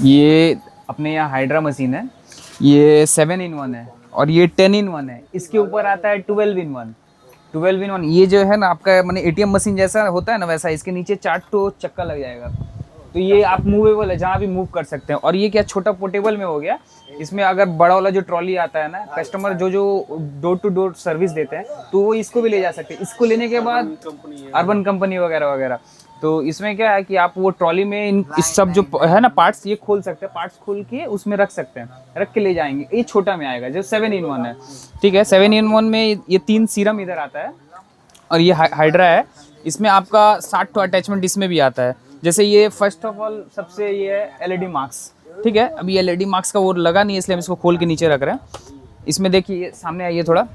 ये अपने यहाँ हाइड्रा मशीन है, ये 7 in 1 है और ये 10 in 1 है। इसके ऊपर आता है 12 in 1। 12 in 1 ये जो है ना आपका मैंने एटीएम मशीन जैसा होता है ना वैसा, इसके नीचे 4 तो चक्का लग जाएगा। तो ये आप मूवेबल है, जहाँ भी मूव कर सकते हैं। और ये क्या छोटा पोर्टेबल में हो गया। इसमें अगर बड़ा वाला जो ट्रॉली आता है ना, कस्टमर जो जो डोर टू डोर सर्विस देते हैं तो वो इसको भी ले जा सकते हैं। इसको लेने के बाद अर्बन कंपनी वगैरह वगैरह, तो इसमें क्या है कि आप वो ट्रॉली में इस सब जो है ना पार्ट्स, ये खोल सकते हैं, पार्ट्स खोल के उसमें रख सकते हैं, रख के ले जाएंगे। ये छोटा में आएगा जो 7 in 1 है। ठीक है, 7 in 1 में ये 3 सीरम इधर आता है और ये हाइड्रा है। इसमें आपका 60 तो अटैचमेंट इसमें भी आता है। जैसे ये फर्स्ट ऑफ ऑल सबसे ये है एलईडी मार्क्स। ठीक है, अभी एलईडी मार्क्स का वो लगा नहीं इसलिए हम इसको खोल के नीचे रख रहे हैं। इसमें देखिए सामने आइए थोड़ा,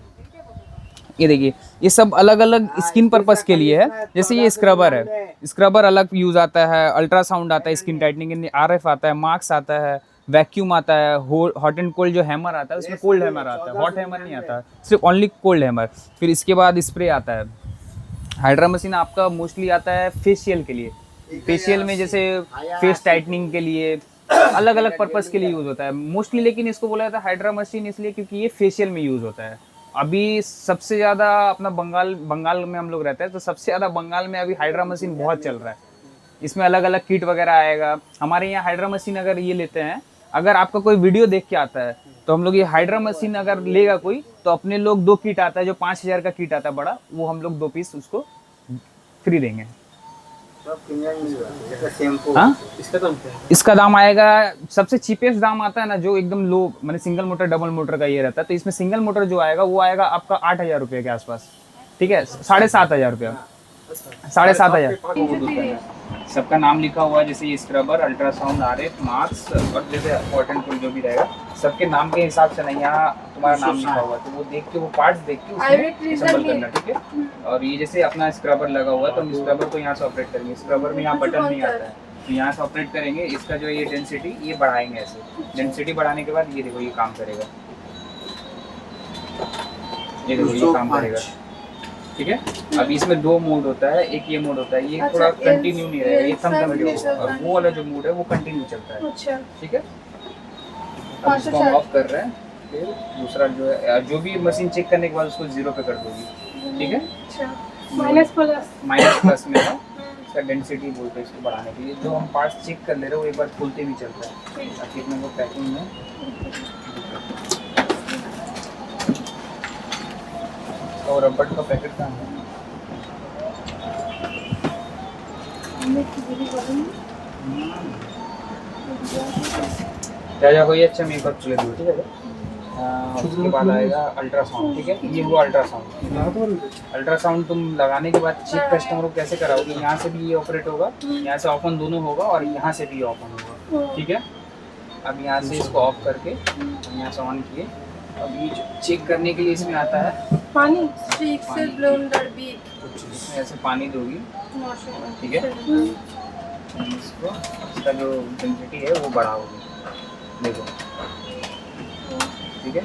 ये देखिए ये सब अलग अलग स्किन पर्पस के लिए है। जैसे ये स्क्रबर है, स्क्रबर अलग यूज आता है, अल्ट्रासाउंड आता है, स्किन टाइटनिंग, आरएफ आता है, मार्क्स आता है, वैक्यूम आता है, हॉट एंड कोल्ड जो हैमर आता है उसमें कोल्ड हैमर आता है, हॉट हैमर नहीं आता, सिर्फ ओनली कोल्ड हैमर। फिर इसके बाद स्प्रे आता है। हाइड्रा मशीन आपका मोस्टली आता है फेशियल के लिए। फेशियल में जैसे फेस टाइटनिंग के लिए अलग अलग पर्पस के लिए यूज होता है मोस्टली। लेकिन इसको बोला जाता है हाइड्रा मशीन इसलिए क्योंकि ये फेशियल में यूज होता है। अभी सबसे ज़्यादा अपना बंगाल में हम लोग रहते हैं, तो सबसे ज़्यादा बंगाल में अभी हाइड्रा मशीन बहुत चल रहा है। इसमें अलग अलग किट वगैरह आएगा। हमारे यहाँ हाइड्रा मशीन अगर ये लेते हैं, अगर आपका कोई वीडियो देख के आता है तो हम लोग ये हाइड्रा मशीन अगर लेगा कोई तो अपने लोग 2 किट आता है, जो 5000 का किट आता है बड़ा, वो हम लोग 2 पीस उसको फ्री देंगे। हाँ, इसका दाम आएगा, सबसे चीपेस्ट दाम आता है ना जो एकदम लो, मैंने सिंगल मोटर डबल मोटर का ये रहता है। तो इसमें सिंगल मोटर जो आएगा वो आएगा आपका 8000 रुपये के आसपास। ठीक है, 7500 रुपया, 7500। सबका नाम लिखा हुआ है, जैसे ये स्क्रबर, अल्ट्रासाउंड, आरएफ, मार्क्स और जैसे हॉट एंड कोल्ड जो भी रहेगा, सबके नाम के हिसाब से नहीं यहाँ तुम्हारा नाम लिखा हुआ है, तो वो देख के वो पार्ट्स देख के उसमें असेंबल करना। ठीक है, और ये जैसे अपना स्क्रबर लगा हुआ है तो हम स्क्रबर को यहाँ से ऑपरेट करेंगे। स्क्रबर में यहाँ बटन नहीं आता है, तो यहाँ से ऑपरेट करेंगे। इसका जो ये डेंसिटी ये बढ़ाएंगे, ऐसे डेंसिटी बढ़ाने के बाद ये देखो ये काम करेगा, ये देखो ये काम करेगा। ठीक है, अब इसमें 2 मोड होता है, एक ये मोड होता है, ये थोड़ा कंटिन्यू नहीं रहेगा, ये थम होगा, और वो वाला जो मोड है वो कंटिन्यू चलता है। ठीक है, अब इसको हम ऑफ कर रहे हैं। फिर दूसरा जो है, जो भी मशीन चेक करने के बाद उसको 0 पे कर दोगी। ठीक है, माइनस प्लस में है इसका डेंसिटी बोलते हैं इसको बढ़ाने के लिए। जो हम पार्ट्स चेक कर ले रहे हैं वो एक बार खुलते भी चलता है, ताकि अपने को पैकिंग में और रबड़ का पैकेट कहाँ है? क्या कोई अच्छा मेकअप चले दो। ठीक है, उसके बाद आएगा अल्ट्रासाउंड। ठीक है, ये हुआ अल्ट्रासाउंड। अल्ट्रासाउंड तुम लगाने के बाद चेक कस्टमर को कैसे कराओगे, यहाँ से भी ये ऑपरेट होगा, यहाँ से ऑफ ऑन दोनों होगा और यहाँ से भी ऑफ ऑन होगा। ठीक है, अब यहाँ से इसको ऑफ करके यहाँ से ऑन किए। अब ये चेक करने के लिए इसमें आता है पानी, से ब्लेंडर भी इसमें ऐसे पानी दोगी। ठीक है, इसको इसका जो डेंसिटी है वो बढ़ाओगी, देखो। ठीक है,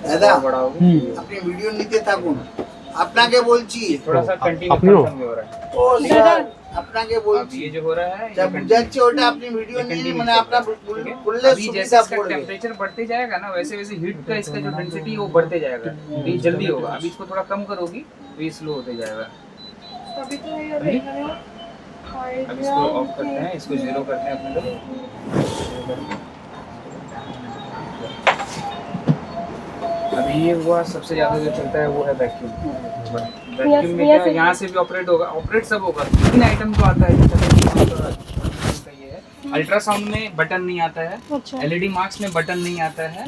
दादा बढ़ाओगी। अपनी वीडियो नीचे থাকুন আপনাকে বলছি थोड़ा सा कंटिन्यू हो रहा है। ও স্যার আপনাকে अब বলছি ये जो हो रहा है যা বুঝাচ্ছে ওটা আপনি ভিডিও নিয়ে মানে আপনার বললে अभी जैसे সুবিধা इसका পড়বে टेम्परेचर बढ़ते जाएगा ना, वैसे वैसे हीट का इसका जो डेंसिटी वो बढ़ते जाएगा, तो ये जल्दी होगा। अभी इसको थोड़ा कम करोगी तो ये स्लो होते जाएगा। अभी तो ये देख रहे हो। अब इसको ऑफ करते हैं, इसको 0 करते हैं अपने लोग। अभी ये हुआ, सबसे ज़्यादा जो चलता है वो है वैक्यूम। वैक्यूम में क्या, यहाँ से भी ऑपरेट होगा, ऑपरेट सब होगा। 3 आइटम जो आता है, ये है अल्ट्रासाउंड में बटन नहीं आता है, एलईडी मार्क्स में बटन नहीं आता है,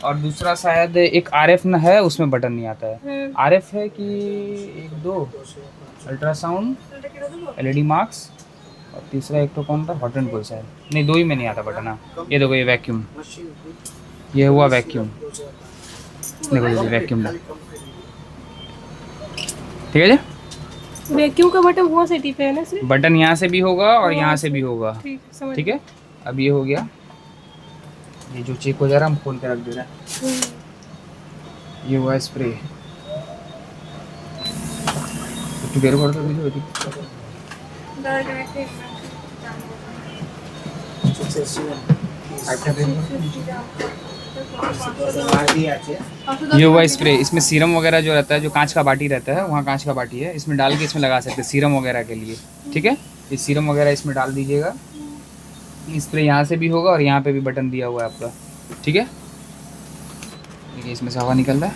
और दूसरा शायद एक आरएफ न है उसमें बटन नहीं आता है। आरएफ है कि 1 2 अल्ट्रासाउंड, एलईडी मार्क्स, और तीसरा एक तो कौन था, हॉट एंड कोल्ड शायद, नहीं 2 ही में नहीं आता बटन। हाँ, ये देखो ये वैक्यूम, ये हुआ वैक्यूम, देखो ये वैक्यूम। ठीक है जी, वैक्यूम का बटन वो सिटी पे है ना सिर्फ, बटन यहाँ से भी होगा और यहाँ से भी होगा। ठीक है, अब ये हो गया, ये जो चेक हो जा रहा है हम खोल के रख दे रहे हैं। ये हुआ स्प्रे, तो देर कर दो ये हुआ स्प्रे। इसमें सीरम वगैरह जो रहता है, जो कांच का बाटी रहता है, वहाँ कांच का बाटी है, इसमें डाल के इसमें लगा सकते हैं सीरम वगैरह के लिए। ठीक है, ये सीरम वगैरह इसमें डाल दीजिएगा। स्प्रे यहाँ से भी होगा और यहाँ पे भी बटन दिया हुआ है आपका। ठीक है, देखिए इसमें से हवा निकल रहा है।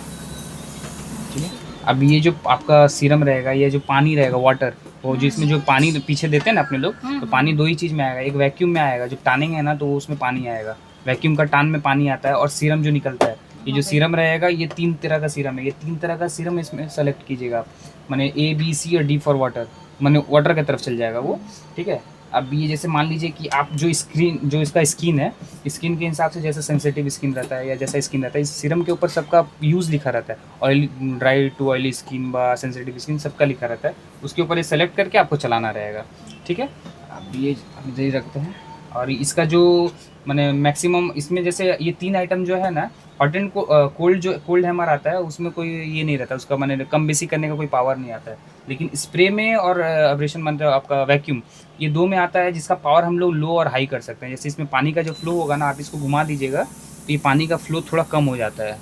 ठीक है, अब ये जो आपका सीरम रहेगा, ये जो पानी रहेगा, वाटर, वो जो इसमें जो पानी पीछे देते हैं ना अपने लोग, तो पानी दो ही चीज़ में आएगा। एक वैक्यूम में आएगा, जो टानेंगे ना तो उसमें पानी आएगा, वैक्यूम का टान में पानी आता है, और सीरम जो निकलता है, ये जो सीरम रहेगा, ये 3 तरह का सीरम है। ये 3 तरह का सीरम इसमें सेलेक्ट कीजिएगा आप, माने A B C और D फॉर वाटर, माने वाटर की तरफ चल जाएगा वो। ठीक है, अब ये जैसे मान लीजिए कि आप जो इसका स्किन है, स्किन के हिसाब से जैसे सेंसिटिव स्किन रहता है या जैसा स्किन रहता है, इस सीरम के ऊपर सबका यूज़ लिखा रहता है। Oily, dry to oily skin बा सेंसिटिव स्किन, सबका लिखा रहता है। उसके ऊपर ये सेलेक्ट करके आपको चलाना रहेगा। ठीक है, अब ये हम इधर ही रखते हैं। और इसका जो माने मैक्सिमम इसमें जैसे ये 3 आइटम जो है ना, हॉट एंड कोल्ड, जो कोल्ड हैमर आता है उसमें कोई ये नहीं रहता, उसका माने कम बेसी करने का कोई पावर नहीं आता है। लेकिन स्प्रे में और एब्रेशन मतलब आपका वैक्यूम, ये 2 में आता है, जिसका पावर हम लोग लो और हाई कर सकते हैं। जैसे इसमें पानी का जो फ्लो होगा ना, आप इसको घुमा दीजिएगा तो ये पानी का फ्लो थोड़ा कम हो जाता है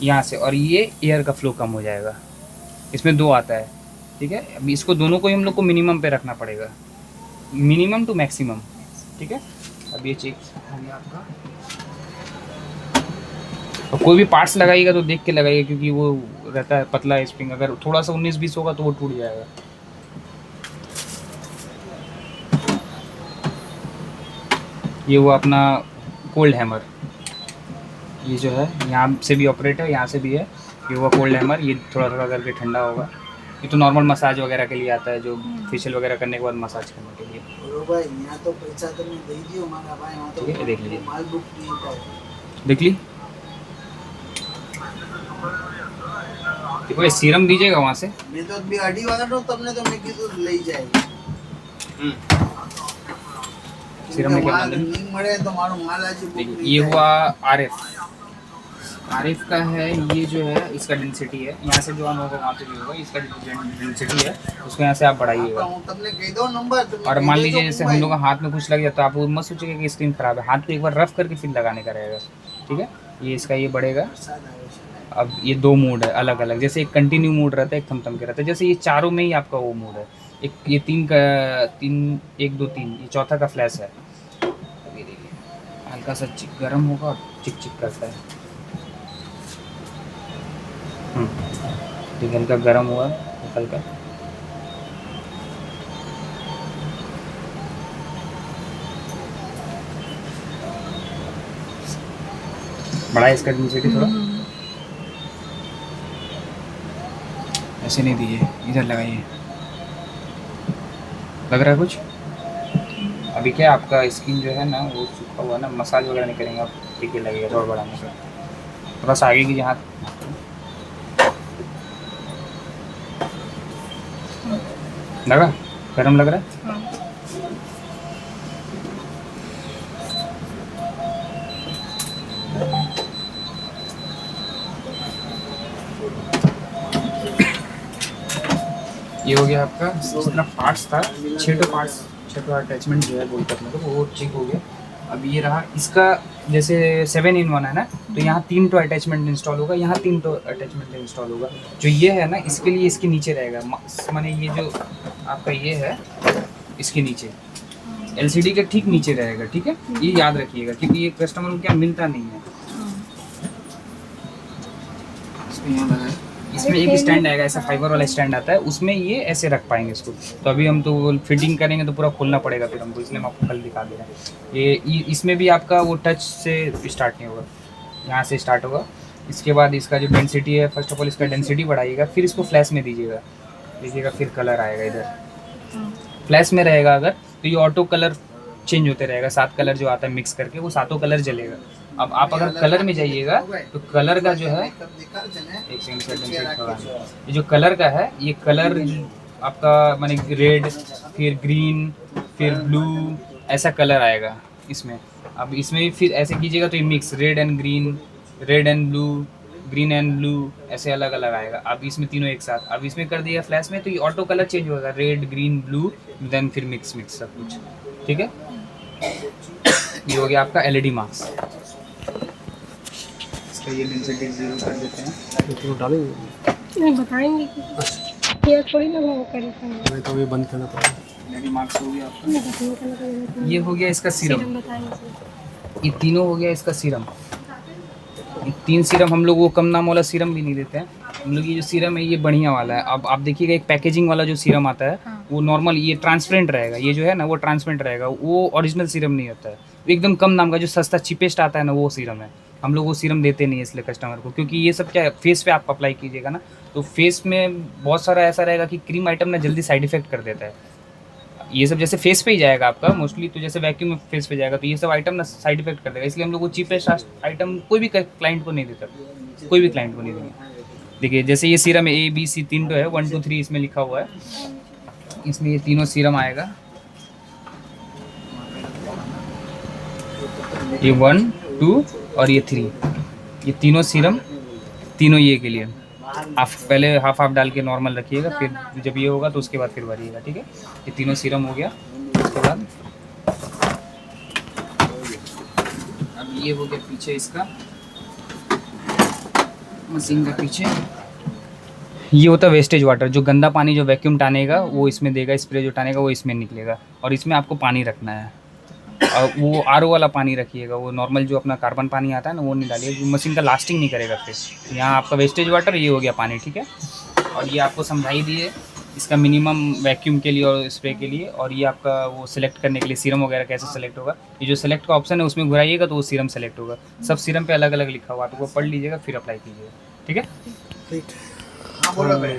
यहाँ से, और ये एयर का फ्लो कम हो जाएगा। इसमें 2 आता है। ठीक है, अभी इसको दोनों को ही हम लोग को मिनिमम पे रखना पड़ेगा, मिनिमम टू मैक्सिमम। ठीक है, अब ये चेक हो गया आपका। और कोई भी पार्ट्स लगाइएगा तो देख के लगाइएगा, क्योंकि वो रहता है पतला स्प्रिंग, अगर थोड़ा सा 19-20 होगा तो वो टूट जाएगा। ये हुआ अपना कोल्ड हैमर, ये जो है यहाँ से भी ऑपरेट है, यहाँ से भी है। ये हुआ कोल्ड हैमर, ये थोड़ा थोड़ा करके ठंडा होगा। ये तो नॉर्मल मसाज वगैरह के लिए आता है, जो फेशियल वगैरह करने के बाद मसाज करने के लिए। ठीक है, देख लीजिए, देख ली। देखो ये सीरम दीजिएगा वहाँ से। मैं तो अभी अड़ी वाला तो तबने तो मैं किधर ले जाएगी। सीरम में क्या माल नहीं मरे तो मारो माल आज देखिए, ये हुआ आरएफ का है। ये जो है इसका डेंसिटी है, यहाँ से जो ऑन होगा वहाँ से भी होगा। इसका डेंसिटी है, उसको यहाँ से आप बढ़ाइएगा। तबने कह दो नंबर। और मान लीजिए जैसे हम लोग हाथ में कुछ लग जाता है, आप मत सोचिएगा कि स्क्रीन खराब है, हाथ पे एक बार रफ करके फिर लगाने का रहेगा। ठीक है, ये इसका ये बढ़ेगा। अब ये 2 मोड है अलग अलग, जैसे एक कंटिन्यू मोड रहता है, एक थम के रहता है। जैसे ये चारों में ही आपका वो मोड है। एक ये 3 का 1 2 3, ये चौथा का फ्लैश है। अभी देखिए हल्का सा गर्म होगा और चिक चिक करता है। ठीक, हल्का गर्म हुआ हल्का। बड़ा है इसका डेंसिटी थोड़ा, ऐसे नहीं दीजिए, इधर लगाइए। लग रहा है कुछ? अभी क्या आपका स्किन जो है ना वो सूखा हुआ ना, मसाज वगैरह नहीं करेंगे आप, ठीक है लगेगा थोड़ा बढ़ाने का। थोड़ा सा आगे कीजिए हाथ, लगा गर्म लग रहा है। ये हो गया आपका, जितना पार्ट्स था 6 पार्ट्स, 6 अटैचमेंट जो है बोलते हैं मतलब, वो ठीक हो गया। अब ये रहा इसका, जैसे 7-in-1 है ना, तो यहाँ 3 अटैचमेंट इंस्टॉल होगा, यहाँ 3 अटैचमेंट इंस्टॉल होगा। जो ये है ना, इसके लिए इसके नीचे रहेगा, माने ये जो आपका ये है इसके नीचे, LCD के ठीक नीचे रहेगा। ठीक है, ये याद रखिएगा, क्योंकि ये कस्टमर को क्या मिलता नहीं है। इसमें यहाँ लगा है, इसमें एक स्टैंड आएगा, ऐसा फाइबर वाला स्टैंड आता है, उसमें ये ऐसे रख पाएंगे इसको। तो अभी हम तो फिटिंग करेंगे तो पूरा खोलना पड़ेगा फिर हमको, इसलिए हम आपको कल दिखा दे रहे हैं। ये इसमें भी आपका वो टच से स्टार्ट नहीं होगा, यहाँ से स्टार्ट होगा। इसके बाद इसका जो डेंसिटी है, फर्स्ट ऑफ ऑल इसका डेंसिटी बढ़ाइएगा, फिर इसको फ्लैश में दीजिएगा, फिर कलर आएगा। इधर फ्लैश में रहेगा अगर, तो ये ऑटो कलर चेंज होते रहेगा, 7 कलर जो आता है मिक्स करके, वो 7 कलर जलेगा। अब आप अगर कलर में जाइएगा तो कलर का जो है, एक सेकंड, ये जो कलर का है, ये कलर आपका माने रेड, फिर ग्रीन, फिर ब्लू, ऐसा कलर आएगा इसमें। अब इसमें भी फिर ऐसे कीजिएगा तो ये mix, red and green, red and blue, green and blue, ऐसे अलग अलग आएगा। अब इसमें तीनों एक साथ, अब इसमें कर दिया फ्लैश में तो ये ऑटो कलर चेंज होगा, रेड ग्रीन ब्लू, देन फिर मिक्स सब कुछ। ठीक है, ये हो गया आपका LED मास्क। इसका ये डेंसिटी 0 कर देते हैं। तो डालेंगे नहीं बताएंगे कि ये थोड़ी ना वो करेगा। नहीं तो ये बंद करना पड़ेगा। LED मास्क हो गया आपका। नहीं बताएंगे करना पड़ेगा। ये हो गया इसका सीरम। सीरम बताएंगे। ये तीनों हो गया इसका सीरम। ये 3 सीरम हम लोग वो कम नाम वाला सीरम भी नहीं देते हैं हम लोग। ये जो सीरम है ये बढ़िया वाला है। अब आप देखिएगा एक पैकेजिंग वाला जो सीरम आता है वो नॉर्मल ये ट्रांसपेरेंट रहेगा। ये जो है ना वो ट्रांसपेरेंट रहेगा, वो ओरिजिनल सीरम नहीं होता है। एकदम कम नाम का जो सस्ता चीपेस्ट आता है ना वो सीरम है। हम लोग वो सीरम देते नहीं है इसलिए कस्टमर को, क्योंकि ये सब क्या है फेस पे आप अप्लाई कीजिएगा ना तो फेस में बहुत सारा ऐसा रहेगा कि क्रीम आइटम ना जल्दी साइड इफेक्ट कर देता है। ये सब जैसे फेस पे ही जाएगा आपका मोस्टली, तो जैसे वैक्यूम में फेस पे जाएगा तो ये सब आइटम ना साइड इफेक्ट कर देगा। इसलिए हम लोग वो चीपेस्ट आइटम कोई भी क्लाइंट को नहीं देता, कोई भी क्लाइंट को नहीं देंगे। देखिए जैसे ये सीरम है ABC 3 है 1 2 3 इसमें लिखा हुआ है। इसमें ये तीनों सीरम आएगा। ये 1 2 और ये 3, ये तीनों सीरम तीनों ये के लिए आप पहले हाफ डाल के नॉर्मल रखिएगा, फिर जब ये होगा तो उसके बाद फिर भरिएगा, ठीक है। ये तीनों सीरम हो गया। उसके बाद अब ये हो गया पीछे इसका मशीन का पीछे ये होता है वेस्टेज वाटर। जो गंदा पानी जो वैक्यूम टानेगा वो इसमें देगा, स्प्रे जो टानेगा वो इसमें निकलेगा। और इसमें आपको पानी रखना है और वो RO वाला पानी रखिएगा। वो नॉर्मल जो अपना कार्बन पानी आता है ना वो नहीं डालिएगा, मशीन का लास्टिंग नहीं करेगा। फिर यहाँ आपका वेस्टेज वाटर ये हो गया पानी, ठीक है। और ये आपको समझाई दिए इसका मिनिमम वैक्यूम के लिए और स्प्रे के लिए। और ये आपका वो सिलेक्ट करने के लिए सीरम वगैरह कैसे सेलेक्ट होगा, ये जो सेलेक्ट का ऑप्शन है उसमें घुराइएगा तो वो सीरम सेलेक्ट होगा। सब सीरम पे अलग अलग लिखा हुआ, तो वो पढ़ लीजिएगा फिर अप्लाई कीजिएगा, ठीक है। ठीक हाँ बोलो भाई।